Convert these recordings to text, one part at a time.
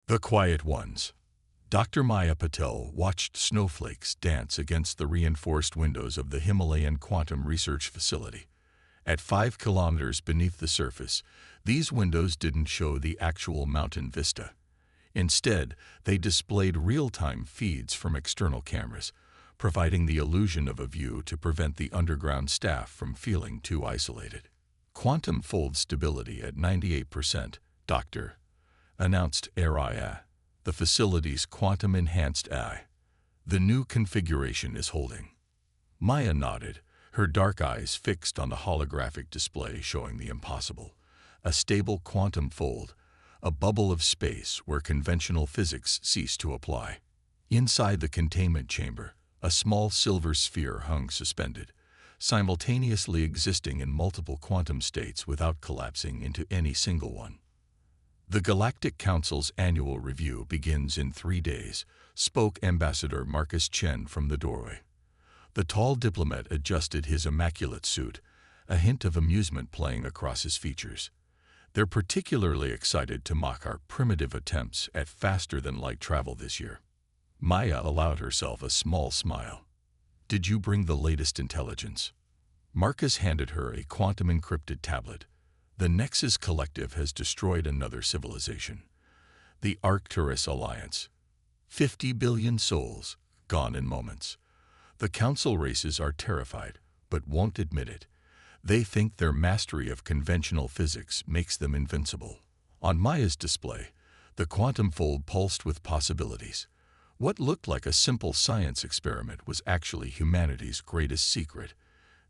The Quiet Ones. Dr. Maya Patel watched snowflakes dance against the reinforced windows of the Himalayan Quantum Research Facility. At 5 kilometers beneath the surface, these windows didn't show the actual mountain vista. Instead, they displayed real-time feeds from external cameras, providing the illusion of a view to prevent the underground staff from feeling too isolated. Quantum fold stability at 98%, Dr. announced Araya, the facility's quantum-enhanced AI. The new configuration is holding. Maya nodded, her dark eyes fixed on the holographic display showing the impossible. A stable quantum fold, a bubble of space where conventional physics cease to apply. Inside the containment chamber, a small silver sphere hung suspended, simultaneously existing in multiple quantum states without collapsing into any single one. The Galactic Council's annual review begins in 3 days, spoke Ambassador Marcus Chen from the doorway. The tall diplomat adjusted his immaculate suit, a hint of amusement playing across his features. They're particularly excited to mock our primitive attempts at faster-than-light travel this year. Maya allowed herself a small smile. Did you bring the latest intelligence? Marcus handed her a quantum-encrypted tablet. The Nexus Collective has destroyed another civilization. The Arcturus Alliance. 50 billion souls, gone in moments. The council races are terrified, but won't admit it. They think their mastery of conventional physics makes them invincible. On Maya's display, the quantum fold pulsed with possibilities. What looked like a simple science experiment was actually humanity's greatest secret.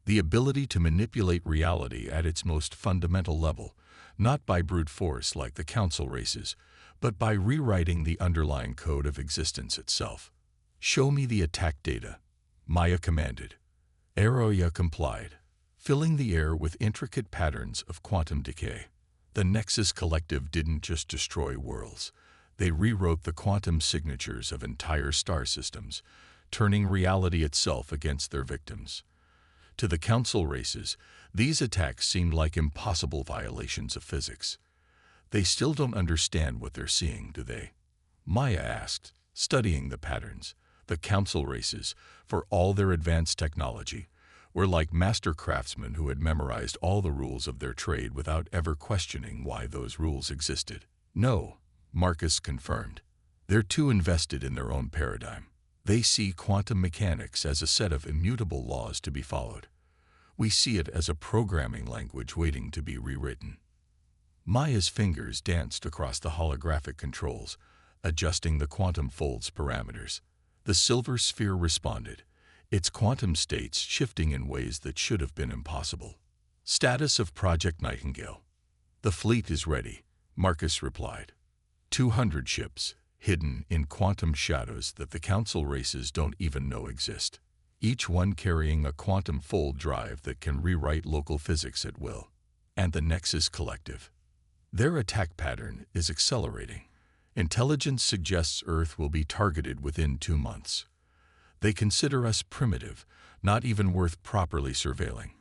The ability to manipulate reality at its most fundamental level, not by brute force like the council races, but by rewriting the underlying code of existence itself. Show me the attack data, Maya commanded. Aroya complied, filling the air with intricate patterns of quantum decay. The Nexus Collective didn't just destroy worlds. They rewrote the quantum signatures of entire star systems, turning reality itself against their victims. To the council races, these attacks seemed like impossible violations of physics. They still don't understand what they're seeing, do they? Maya asked, studying the patterns. The council races, for all their advanced technology, were like master craftsmen who had memorized all the rules of their trade without ever questioning why those rules existed. No, Marcus confirmed. They're too invested in their own paradigm. They see quantum mechanics as a set of immutable laws to be followed. We see it as a programming language waiting to be rewritten. Maya's fingers danced across the holographic controls, adjusting the quantum fold's parameters. The silver sphere responded, its quantum states shifting in ways that should have been impossible. Status of Project Nightingale. The fleet is ready, Marcus replied. 200 ships, hidden in quantum shadows that the council races don't even know exist. Each one carrying a quantum fold drive that can rewrite local physics at will. And the Nexus Collective. Their attack pattern is accelerating. Intelligence suggests Earth will be targeted within 2 months. They consider us primitive, not even worth properly surveilling.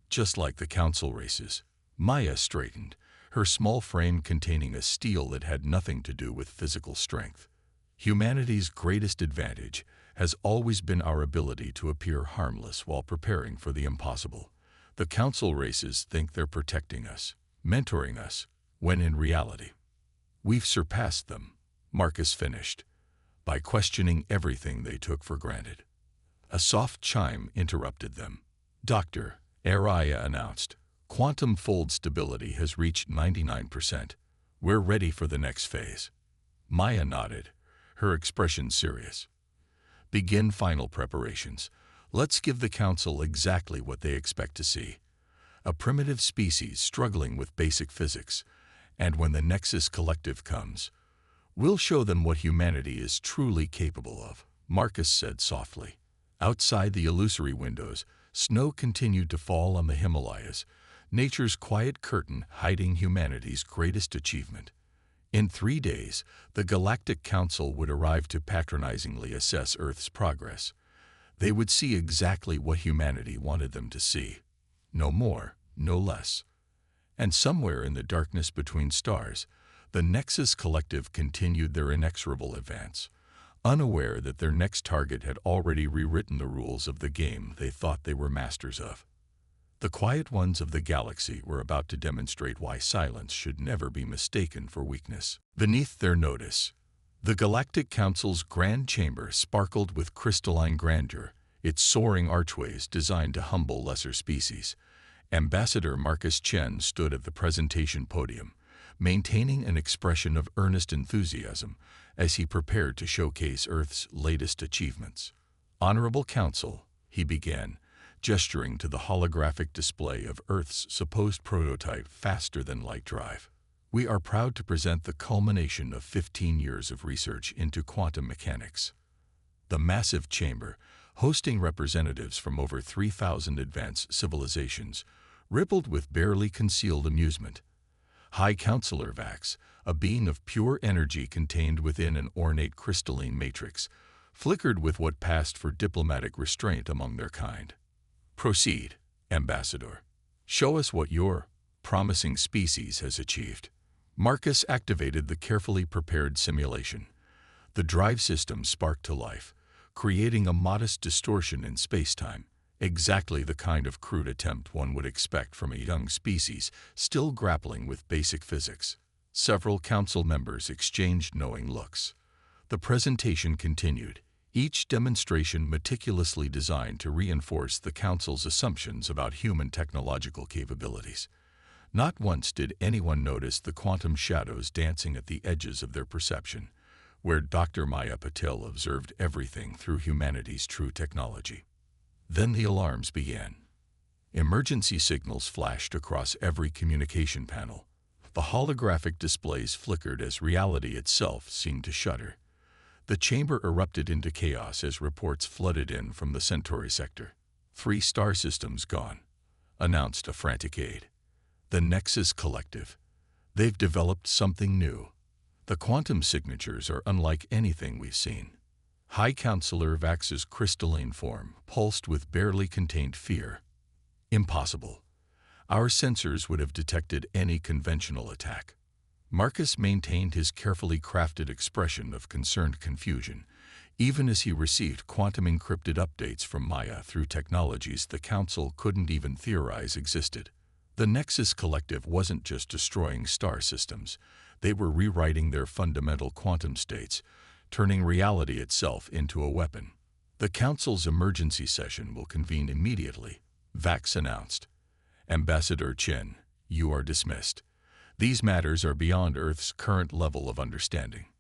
Just like the council races. Maya straightened, her small frame containing a steel that had nothing to do with physical strength. Humanity's greatest advantage has always been our ability to appear harmless while preparing for the impossible. The council races think they're protecting us, mentoring us, when in reality, we've surpassed them, Marcus finished, by questioning everything they took for granted. A soft chime interrupted them. Dr. Araya announced, quantum fold stability has reached 99%. We're ready for the next phase. Maya nodded, her expression serious. Begin final preparations. Let's give the council exactly what they expect to see. A primitive species struggling with basic physics. And when the Nexus Collective comes, we'll show them what humanity is truly capable of, Marcus said softly. Outside the illusory windows, snow continued to fall on the Himalayas, nature's quiet curtain hiding humanity's greatest achievement. In 3 days, the Galactic Council would arrive to patronizingly assess Earth's progress. They would see exactly what humanity wanted them to see. No more, no less. And somewhere in the darkness between stars, The Nexus Collective continued their inexorable advance, unaware that their next target had already rewritten the rules of the game they thought they were masters of. The quiet ones of the galaxy were about to demonstrate why silence should never be mistaken for weakness. Beneath their notice, the Galactic Council's grand chamber sparkled with crystalline grandeur, its soaring archways designed to humble lesser species. Ambassador Marcus Chen stood at the presentation podium, maintaining an expression of earnest enthusiasm as he prepared to showcase Earth's latest achievements. "Honorable Council," he began, gesturing to the holographic display of Earth's supposed prototype faster-than-light drive. "We are proud to present the culmination of 15 years of research into quantum mechanics." The massive chamber, hosting representatives from over 3,000 advanced civilizations, rippled with barely concealed amusement. High Counselor Vax, a being of pure energy contained within an ornate crystalline matrix, flickered with what passed for diplomatic restraint among their kind. "Proceed, Ambassador. Show us what your promising species has achieved." Marcus activated the carefully prepared simulation. The drive system sparked to life, creating a modest distortion in space-time, exactly the kind of crude attempt one would expect from a young species still grappling with basic physics. Several council members exchanged knowing looks. The presentation continued, each demonstration meticulously designed to reinforce the council's assumptions about human technological capabilities. Not once did anyone notice the quantum shadows dancing at the edges of their perception, where Dr. Maya Patel observed everything through humanity's true technology. Then the alarms began. Emergency signals flashed across every communication panel. The holographic displays flickered as reality itself seemed to shudder. The chamber erupted into chaos as reports flooded in from the Centauri sector. 3 star systems gone," announced a frantic aide. "The Nexus Collective. They've developed something new. The quantum signatures are unlike anything we've seen." High Counselor Vax's crystalline form pulsed with barely contained fear. "Impossible. Our sensors would have detected any conventional attack." Marcus maintained his carefully crafted expression of concerned confusion, even as he received quantum-encrypted updates from Maya through technologies the Council couldn't even theorize existed. The Nexus Collective wasn't just destroying star systems, they were rewriting their fundamental quantum states, turning reality itself into a weapon. "The Council's emergency session will convene immediately," Vax announced. "Ambassador Chen, you are dismissed. These matters are beyond Earth's current level of understanding."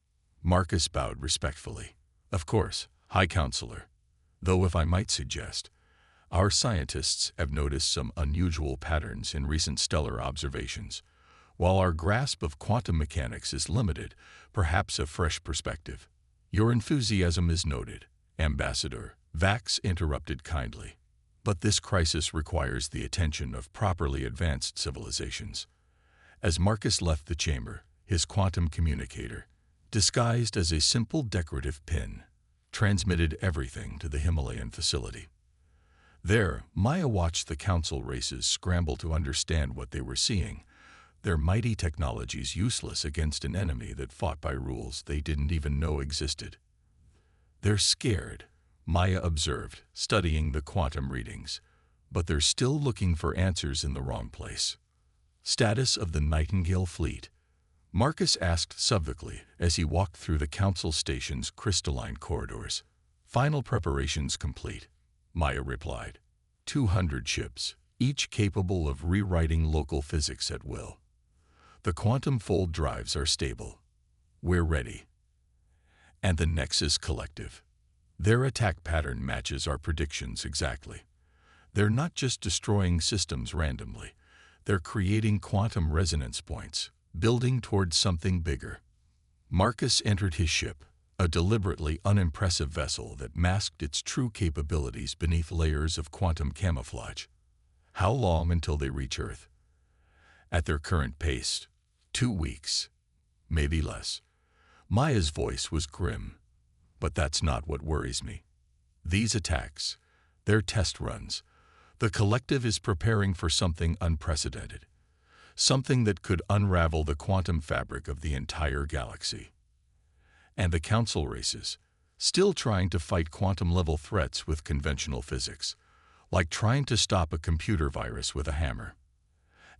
Marcus bowed respectfully. "Of course, High Counselor. Though if I might suggest, our scientists have noticed some unusual patterns in recent stellar observations. While our grasp of quantum mechanics is limited, perhaps a fresh perspective." "Your enthusiasm is noted, Ambassador," Vax interrupted kindly. "But this crisis requires the attention of properly advanced civilizations." As Marcus left the chamber, his quantum communicator, disguised as a simple decorative pin, transmitted everything to the Himalayan facility. There, Maya watched the Council races scramble to understand what they were seeing, their mighty technologies useless against an enemy that fought by rules they didn't even know existed. "They're scared," Maya observed, studying the quantum readings, "but they're still looking for answers in the wrong place." "Status of the Nightingale Fleet?" Marcus asked subvocally as he walked through the Council station's crystalline corridors. "Final preparations complete," Maya replied. 200 ships, each capable of rewriting local physics at will. The quantum fold drives are stable. We're ready. And the Nexus Collective. Their attack pattern matches our predictions exactly. They're not just destroying systems randomly. They're creating quantum resonance points, building towards something bigger. Marcus entered his ship, a deliberately unimpressive vessel that masked its true capabilities beneath layers of quantum camouflage. "How long until they reach Earth?" "At their current pace, 2 weeks. Maybe less." Maya's voice was grim. "But that's not what worries me. These attacks, they're test runs. The Collective is preparing for something unprecedented. something that could unravel the quantum fabric of the entire galaxy. And the council races, still trying to fight quantum-level threats with conventional physics, like trying to stop a computer virus with a hammer.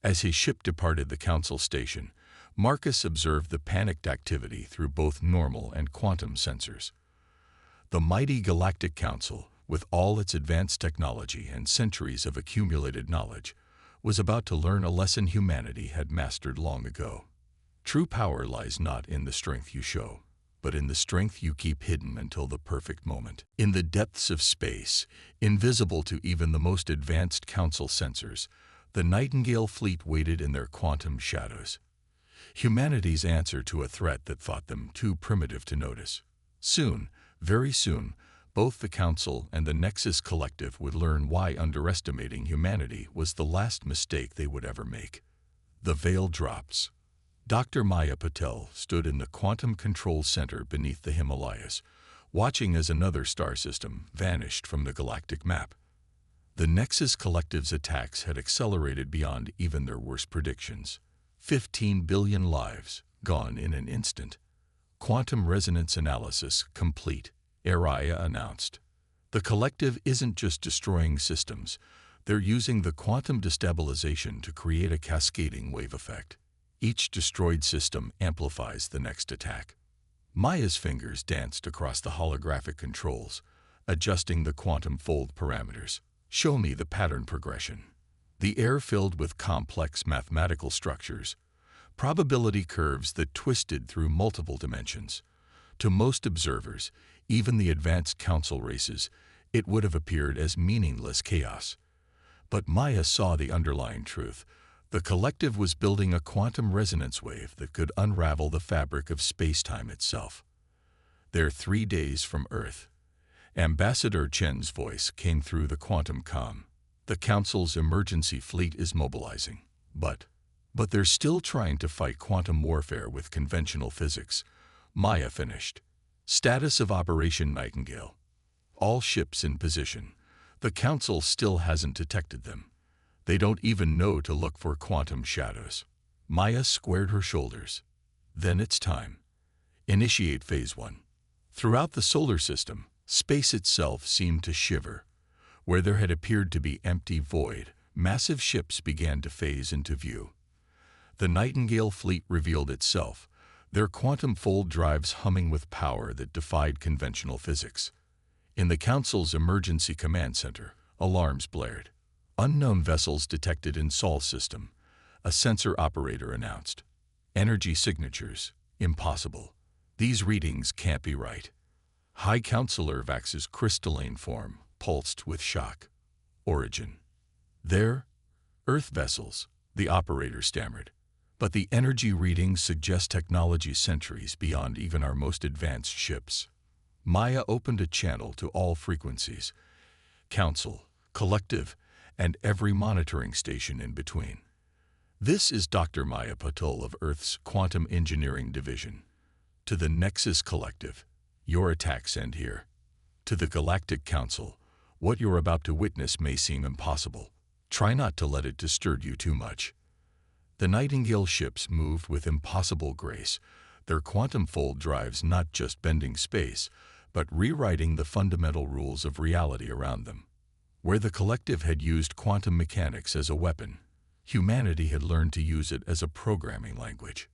As his ship departed the council station, Marcus observed the panicked activity through both normal and quantum sensors. The mighty Galactic Council, with all its advanced technology and centuries of accumulated knowledge, was about to learn a lesson humanity had mastered long ago. True power lies not in the strength you show, but in the strength you keep hidden until the perfect moment. In the depths of space, invisible to even the most advanced council sensors, the Nightingale fleet waited in their quantum shadows. Humanity's answer to a threat that thought them too primitive to notice. Soon, very soon, both the Council and the Nexus Collective would learn why underestimating humanity was the last mistake they would ever make. The veil drops. Dr. Maya Patel stood in the Quantum Control Center beneath the Himalayas, watching as another star system vanished from the galactic map. The Nexus Collective's attacks had accelerated beyond even their worst predictions. 15 billion lives gone in an instant. Quantum resonance analysis complete, Araya announced. The collective isn't just destroying systems, they're using the quantum destabilization to create a cascading wave effect. Each destroyed system amplifies the next attack. Maya's fingers danced across the holographic controls, adjusting the quantum fold parameters. Show me the pattern progression. The air filled with complex mathematical structures, probability curves that twisted through multiple dimensions. To most observers, even the advanced council races, it would have appeared as meaningless chaos. But Maya saw the underlying truth. The collective was building a quantum resonance wave that could unravel the fabric of space-time itself. They're 3 days from Earth. Ambassador Chen's voice came through the quantum comm. The Council's emergency fleet is mobilizing. But they're still trying to fight quantum warfare with conventional physics. Maya finished. Status of Operation Nightingale. All ships in position. The Council still hasn't detected them. They don't even know to look for quantum shadows. Maya squared her shoulders. Then it's time. Initiate Phase 1. Throughout the solar system, space itself seemed to shiver. Where there had appeared to be empty void, massive ships began to phase into view. The Nightingale fleet revealed itself, their quantum fold drives humming with power that defied conventional physics. In the Council's emergency command center, alarms blared. Unknown vessels detected in Sol system, a sensor operator announced. Energy signatures, impossible. These readings can't be right. High Counselor Vax's crystalline form pulsed with shock. Origin. There, Earth vessels, the operator stammered. But the energy readings suggest technology centuries beyond even our most advanced ships. Maya opened a channel to all frequencies. Council, Collective, and every monitoring station in between. This is Dr. Maya Patel of Earth's Quantum Engineering Division. To the Nexus Collective, your attacks end here. To the Galactic Council, what you're about to witness may seem impossible. Try not to let it disturb you too much. The Nightingale ships moved with impossible grace, their quantum fold drives not just bending space, but rewriting the fundamental rules of reality around them. Where the collective had used quantum mechanics as a weapon, humanity had learned to use it as a programming language.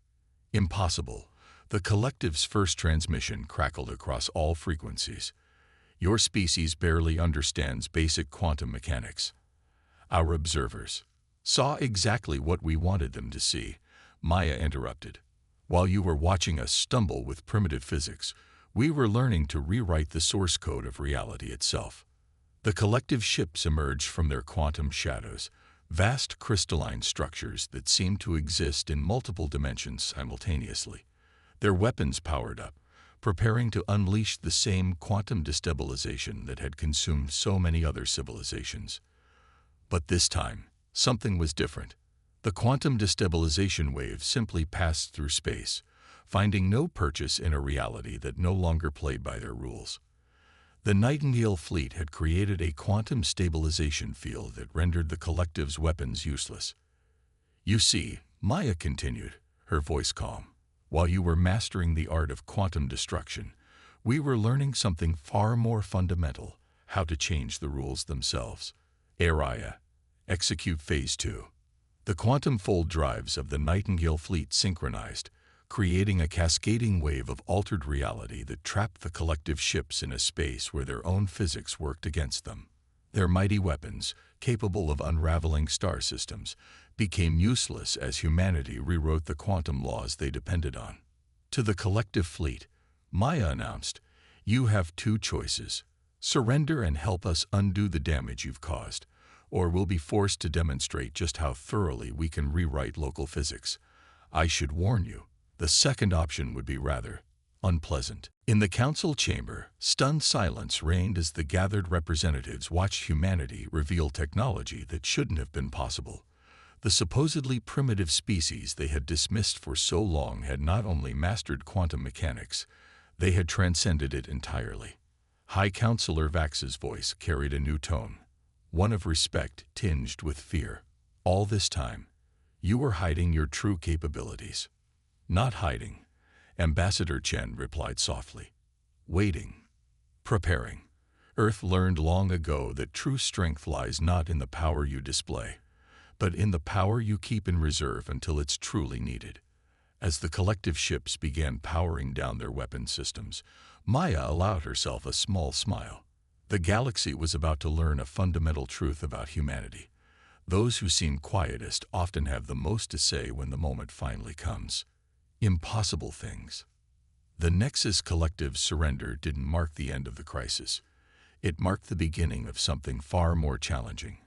Impossible. The collective's first transmission crackled across all frequencies. Your species barely understands basic quantum mechanics. Our observers saw exactly what we wanted them to see, Maya interrupted. While you were watching us stumble with primitive physics, we were learning to rewrite the source code of reality itself. The collective ships emerged from their quantum shadows, vast crystalline structures that seemed to exist in multiple dimensions simultaneously. Their weapons powered up, preparing to unleash the same quantum destabilization that had consumed so many other civilizations. But this time, something was different. The quantum destabilization wave simply passed through space, finding no purchase in a reality that no longer played by their rules. The Nightingale fleet had created a quantum stabilization field that rendered the collective's weapons useless. You see, Maya continued, her voice calm. While you were mastering the art of quantum destruction, we were learning something far more fundamental, how to change the rules themselves. Araya, execute Phase 2. The quantum fold drives of the Nightingale fleet synchronized, creating a cascading wave of altered reality that trapped the collective ships in a space where their own physics worked against them. Their mighty weapons, capable of unraveling star systems, became useless as humanity rewrote the quantum laws they depended on. To the collective fleet, Maya announced, "You have two choices. Surrender and help us undo the damage you've caused, or we'll be forced to demonstrate just how thoroughly we can rewrite local physics. I should warn you, the second option would be rather unpleasant." In the council chamber, stunned silence reigned as the gathered representatives watched humanity reveal technology that shouldn't have been possible. The supposedly primitive species they had dismissed for so long had not only mastered quantum mechanics, they had transcended it entirely. High Counselor Vax's voice carried a new tone, one of respect tinged with fear. "All this time, you were hiding your true capabilities." "Not hiding," Ambassador Chen replied softly. "Waiting. Preparing. Earth learned long ago that true strength lies not in the power you display, but in the power you keep in reserve until it's truly needed." As the collective ships began powering down their weapon systems, Maya allowed herself a small smile. The galaxy was about to learn a fundamental truth about humanity. Those who seem quietest often have the most to say when the moment finally comes. Impossible things. The Nexus Collective's surrender didn't mark the end of the crisis. It marked the beginning of something far more challenging.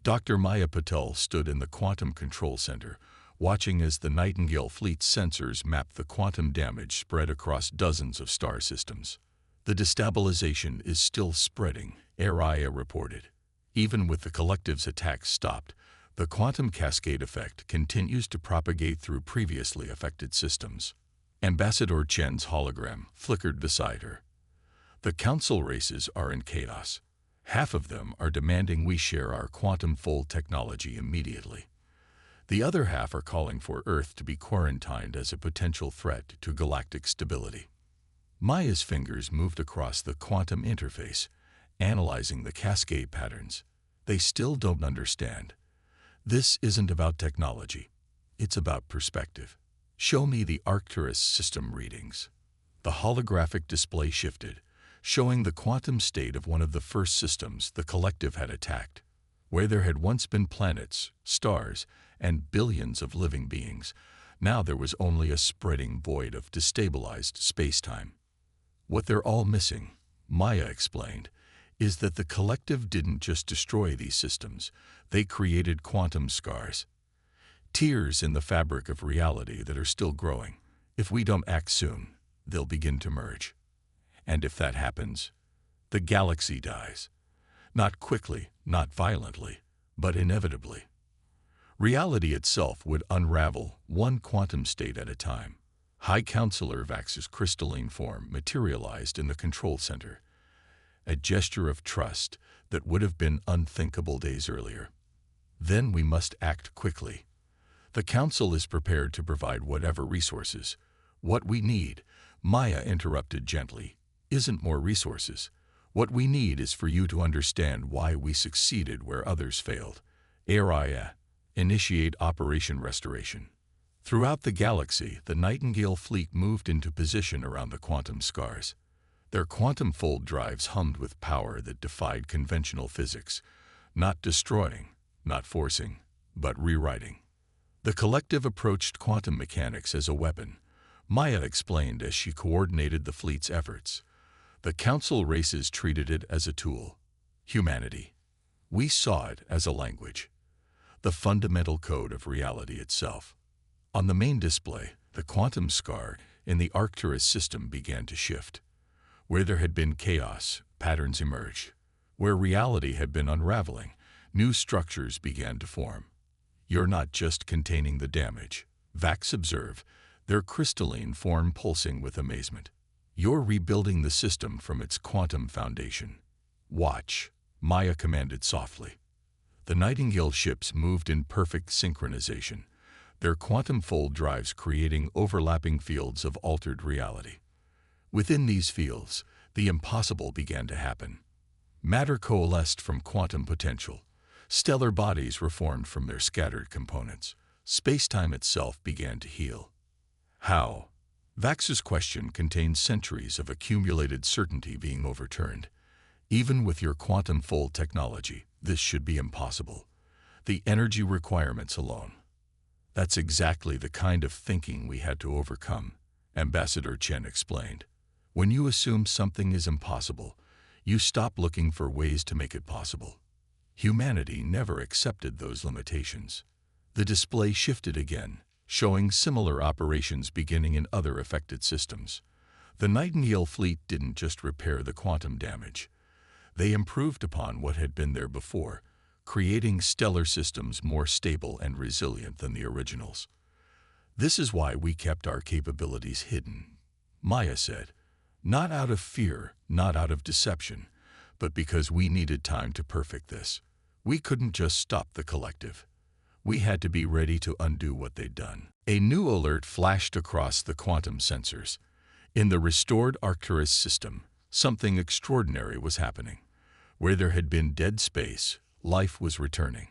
Dr. Maya Patel stood in the Quantum Control Center, watching as the Nightingale fleet's sensors mapped the quantum damage spread across dozens of star systems. "The destabilization is still spreading," Araya reported. "Even with the collective's attacks stopped, the quantum cascade effect continues to propagate through previously affected systems." Ambassador Chen's hologram flickered beside her. "The council races are in chaos. Half of them are demanding we share our quantum fold technology immediately. The other half are calling for Earth to be quarantined as a potential threat to galactic stability." Maya's fingers moved across the quantum interface, analyzing the cascade patterns. "They still don't understand. This isn't about technology. It's about perspective. Show me the Arcturus system readings." The holographic display shifted, showing the quantum state of one of the first systems the collective had attacked. Where there had once been planets, stars, and billions of living beings, now there was only a spreading void of destabilized space-time. "What they're all missing," Maya explained, "is that the collective didn't just destroy these systems, they created quantum scars. Tears in the fabric of reality that are still growing. If we don't act soon, they'll begin to merge. And if that happens, the galaxy dies. Not quickly, not violently, but inevitably. Reality itself would unravel, one quantum state at a time." High Counselor Vax's crystalline form materialized in the control center, a gesture of trust that would have been unthinkable days earlier. "Then we must act quickly. The Council is prepared to provide whatever resources. What we need," Maya interrupted gently, "isn't more resources. What we need is for you to understand why we succeeded where others failed. Araya, initiate Operation Restoration." Throughout the galaxy, the Nightingale fleet moved into position around the quantum scars. Their quantum fold drives hummed with power that defied conventional physics, not destroying, not forcing, but rewriting. The collective approached quantum mechanics as a weapon, Maya explained as she coordinated the fleet's efforts. The council races treated it as a tool. Humanity. We saw it as a language, the fundamental code of reality itself. On the main display, the quantum scar in the Arcturus system began to shift. Where there had been chaos, patterns emerged. Where reality had been unraveling, new structures began to form. "You're not just containing the damage," Vax observed, their crystalline form pulsing with amazement. "You're rebuilding the system from its quantum foundation." "Watch," Maya commanded softly. The Nightingale ships moved in perfect synchronization, their quantum fold drives creating overlapping fields of altered reality. Within these fields, the impossible began to happen. Matter coalesced from quantum potential. Stellar bodies were formed from their scattered components. Space-time itself began to heal. How? Vax's question contained centuries of accumulated certainty being overturned. Even with your quantum fold technology, this should be impossible. The energy requirements alone. That's exactly the kind of thinking we had to overcome, Ambassador Chen explained. When you assume something is impossible, you stop looking for ways to make it possible. Humanity never accepted those limitations. The display shifted again, showing similar operations beginning in other affected systems. The Nightingale fleet didn't just repair the quantum damage. They improved upon what had been there before, creating stellar systems more stable and resilient than the originals. This is why we kept our capabilities hidden, Maya said. Not out of fear, not out of deception, but because we needed time to perfect this. We couldn't just stop the collective. We had to be ready to undo what they'd done. A new alert flashed across the quantum sensors. In the restored Arcturus system, something extraordinary was happening. Where there had been dead space, life was returning.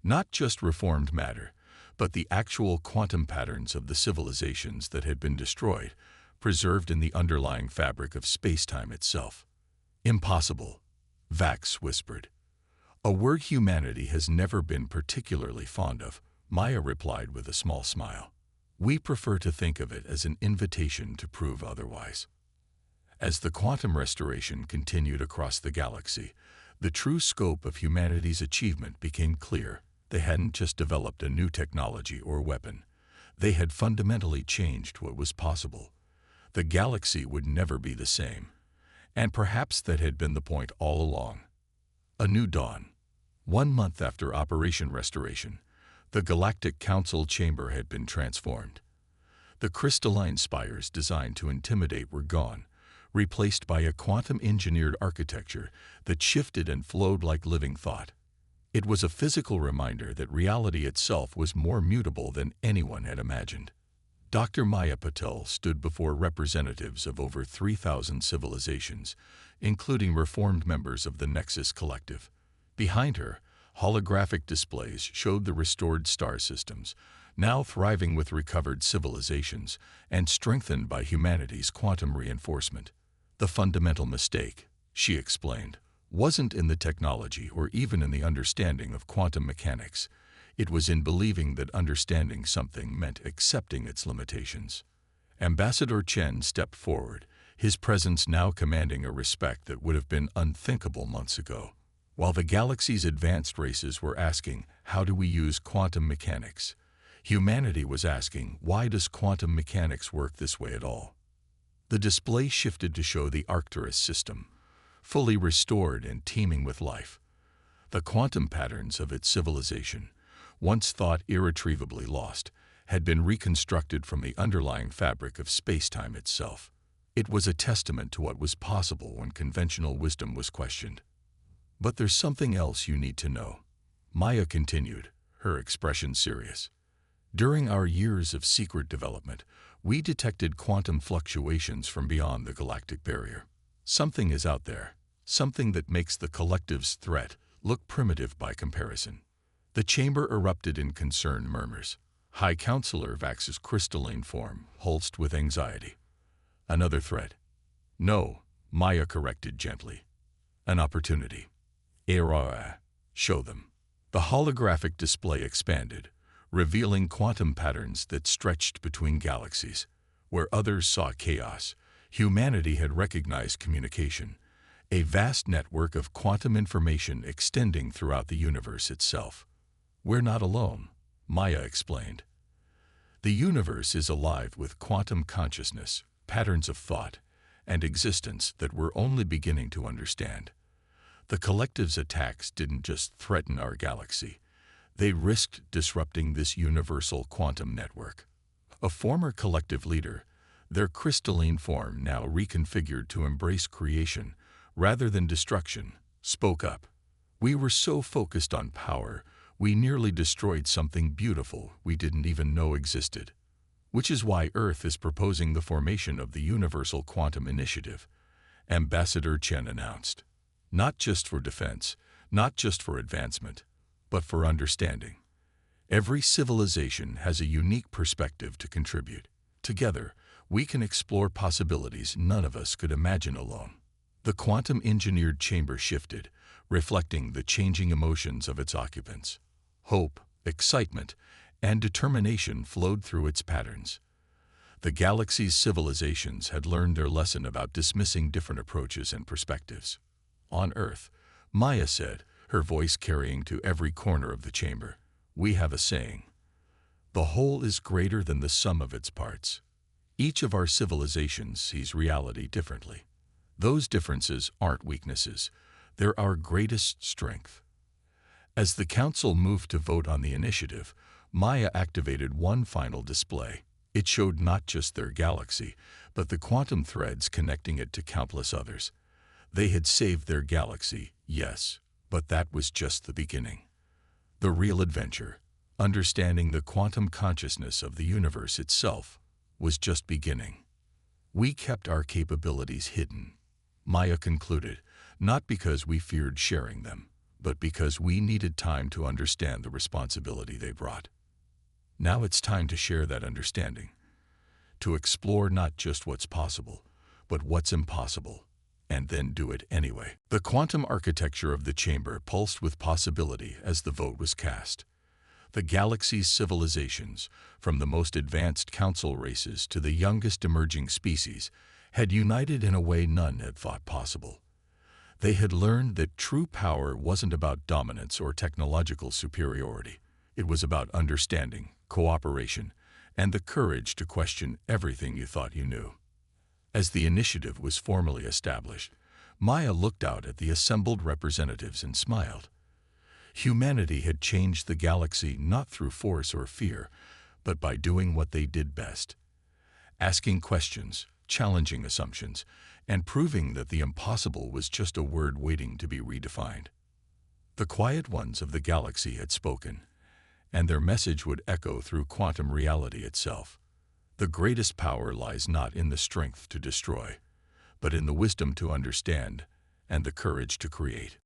Not just reformed matter, but the actual quantum patterns of the civilizations that had been destroyed, preserved in the underlying fabric of space-time itself. Impossible, Vax whispered. A word humanity has never been particularly fond of, Maya replied with a small smile. We prefer to think of it as an invitation to prove otherwise. As the quantum restoration continued across the galaxy, the true scope of humanity's achievement became clear. They hadn't just developed a new technology or weapon. They had fundamentally changed what was possible. The galaxy would never be the same. And perhaps that had been the point all along. A new dawn. 1 month after Operation Restoration, the Galactic Council chamber had been transformed. The crystalline spires designed to intimidate were gone, replaced by a quantum-engineered architecture that shifted and flowed like living thought. It was a physical reminder that reality itself was more mutable than anyone had imagined. Dr. Maya Patel stood before representatives of over 3,000 civilizations, including reformed members of the Nexus Collective. Behind her, holographic displays showed the restored star systems, now thriving with recovered civilizations and strengthened by humanity's quantum reinforcement. The fundamental mistake, she explained, wasn't in the technology or even in the understanding of quantum mechanics. It was in believing that understanding something meant accepting its limitations. Ambassador Chen stepped forward, his presence now commanding a respect that would have been unthinkable months ago. While the galaxy's advanced races were asking, how do we use quantum mechanics? Humanity was asking, why does quantum mechanics work this way at all? The display shifted to show the Arcturus system, fully restored and teeming with life. The quantum patterns of its civilization, once thought irretrievably lost, had been reconstructed from the underlying fabric of space-time itself. It was a testament to what was possible when conventional wisdom was questioned. But there's something else you need to know, Maya continued, her expression serious. During our years of secret development, we detected quantum fluctuations from beyond the galactic barrier. Something is out there, something that makes the collective's threat look primitive by comparison. The chamber erupted in concerned murmurs. High Counselor Vax's crystalline form pulsed with anxiety. Another threat. No, Maya corrected gently. An opportunity. Era. Show them. The holographic display expanded, revealing quantum patterns that stretched between galaxies. Where others saw chaos, humanity had recognized communication, a vast network of quantum information extending throughout the universe itself. We're not alone, Maya explained. The universe is alive with quantum consciousness, patterns of thought, and existence that we're only beginning to understand. The collective's attacks didn't just threaten our galaxy. They risked disrupting this universal quantum network. A former collective leader, their crystalline form now reconfigured to embrace creation rather than destruction, spoke up. We were so focused on power, We nearly destroyed something beautiful we didn't even know existed. Which is why Earth is proposing the formation of the Universal Quantum Initiative, Ambassador Chen announced. Not just for defense, not just for advancement, but for understanding. Every civilization has a unique perspective to contribute. Together, we can explore possibilities none of us could imagine alone. The quantum-engineered chamber shifted, reflecting the changing emotions of its occupants. Hope, excitement, and determination flowed through its patterns. The galaxy's civilizations had learned their lesson about dismissing different approaches and perspectives. On Earth, Maya said, her voice carrying to every corner of the chamber, "We have a saying. The whole is greater than the sum of its parts." Each of our civilizations sees reality differently. Those differences aren't weaknesses. They're our greatest strength. As the Council moved to vote on the initiative, Maya activated one final display. It showed not just their galaxy, but the quantum threads connecting it to countless others. They had saved their galaxy, yes, but that was just the beginning. The real adventure, understanding the quantum consciousness of the universe itself, was just beginning. We kept our capabilities hidden, Maya concluded, not because we feared sharing them, but because we needed time to understand the responsibility they brought. Now it's time to share that understanding, to explore not just what's possible, but what's impossible, and then do it anyway. The quantum architecture of the chamber pulsed with possibility as the vote was cast. The galaxy's civilizations, from the most advanced council races to the youngest emerging species, had united in a way none had thought possible. They had learned that true power wasn't about dominance or technological superiority. It was about understanding, cooperation, and the courage to question everything you thought you knew. As the initiative was formally established, Maya looked out at the assembled representatives and smiled. Humanity had changed the galaxy not through force or fear, but by doing what they did best: asking questions, challenging assumptions, and proving that the impossible was just a word waiting to be redefined. The quiet ones of the galaxy had spoken, and their message would echo through quantum reality itself. The greatest power lies not in the strength to destroy, but in the wisdom to understand and the courage to create.